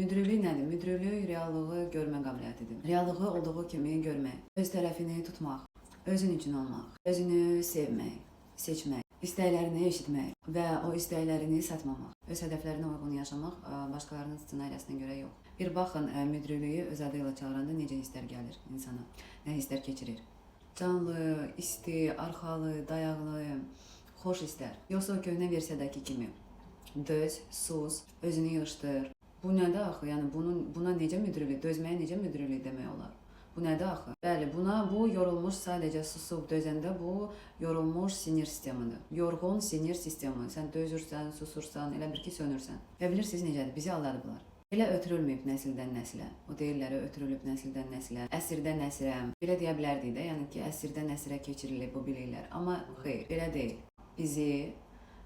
Müdürlük nədir? Müdürlük reallığı görmə qabiliyyətidir. Reallığı olduğu kimi görmək, öz tərəfini tutmaq, özün üçün olmaq, özünü sevmək, seçmək, istəklərini eşitmək və o istəklərini satmamaq, öz hədəflərinə uyğun yaşamaq başqalarının ssenariyasına görə yox. Bir baxın, müdürlüyü öz adı ilə çağıranda necə hisslər gəlir insana, nə hisslər keçirir. Canlı, isti, arxalı, dayaqlı, xoş hisslər. Yoxsa o köhnə versiyadakı kimi döz, sus, özünü yığışdır. Bu nədir axı? Yəni buna necə müdürlük, dözməyə necə müdürlük demək olar? Bu nədir axı? Bəli, bu yorulmuş sadəcə susub dözəndə bu yorulmuş sinir sistemidir. Yorğun sinir sistemi. Sən dözürsən, susursan, elə bir ki sönürsən. Və bilirsiniz necədir? Bizi aldadıblar. Belə ötürülməyib nəsildən nəsilə. O deyirlər, ötürülüb nəsildən nəsilə, əsrdən əsrə. Belə deyə bilərdik də, yəni ki, əsrdən əsrə keçirilib bu biliklər. Amma xeyr, belə deyil. Bizi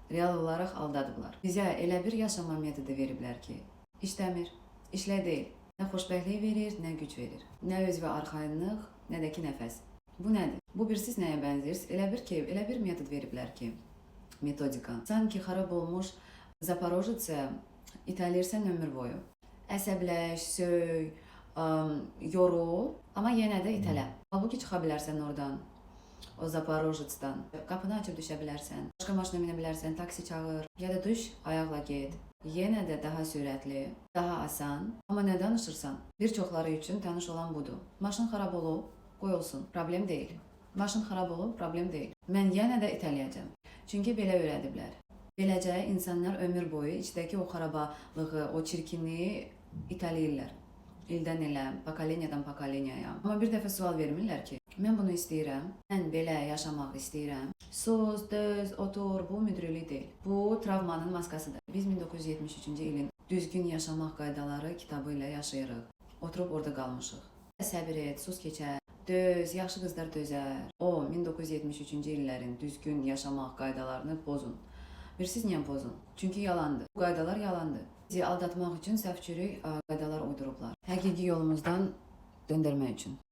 real olaraq aldadıblar. Bizə elə bir yaşama metodu veriblər ki, işləmir, işlə deyil. Nə xoşbəxtlik verir, nə güc verir. Nə öz və arxayınlıq, nə də ki nəfəs. Bu nədir? Bu siz nəyə bənzəyir? Elə bir metod veriblər ki, metodika. Sanki xarab olmuş Zaporojetse itəlirsən ömür boyu. Əsəbləş, söy, yorul, amma yenə də itələ. Halbuki çıxa bilərsən oradan, o Zaporojetsdən. Qapını açıb düşə bilərsən, başqa maşına minə bilərsən, taksi çağır, ya da düş, ayaqla get. Yenə də daha sürətli, daha asan. Amma nə danışırsan? Bir çoxları üçün tanış olan budur. Maşın xarab olub, qoy olsun, problem deyil. Maşın xarab olub, problem deyil. Mən yenə də itələyəcəm. Çünki belə öyrədiblər. Beləcə insanlar ömür boyu içdəki o xarabalığı, o çirkinliyi itələyirlər. İldən ilə, pokoleniyadan pokoleniyaya. Amma bir dəfə sual vermirlər ki, mən bunu istəyirəm, mən belə yaşamaq istəyirəm. Sus, döz, otur, bu müdürlük deyil. Bu travmanın maskasıdır. Biz 1973-cü ilin düzgün yaşamaq qaydaları kitabı ilə yaşayırıq. Oturub orada qalmışıq. Səbir et, sus keçər, döz, yaxşı qızlar dözər. O 1973-cü illərin düzgün yaşamaq qaydalarını pozun. Siz niyə pozun? Çünki yalandır. Bu qaydalar yalandır. Bizi aldatmaq üçün səhv çürük qaydalar uydurublar. Həqiqi yolumuzdan döndürmək üçün.